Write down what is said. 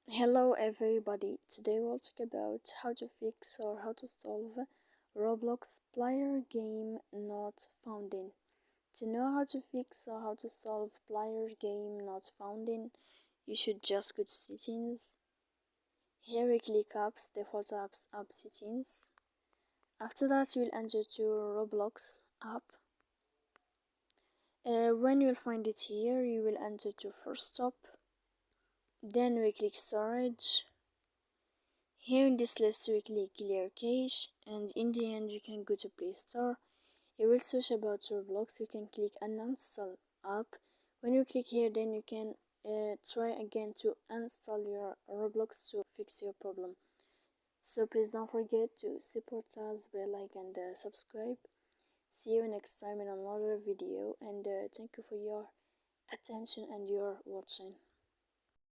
Hello everybody, today we'll talk about how to fix or how to solve Roblox player game not founding. To know how to fix or how to solve player game not founding, you should just go to settings. Here we click apps, default apps, app settings. After that you'll enter to Roblox app. When you'll find it here, you will enter to first stop. Then we click storage. Here in this list we click clear cache, and in the end you can go to Play Store. It will search about Roblox. You can click uninstall app. When you click here, then you can try again to install your Roblox to fix your problem. So please don't forget to support us by like and subscribe. See you next time in another video, and thank you for your attention and your watching.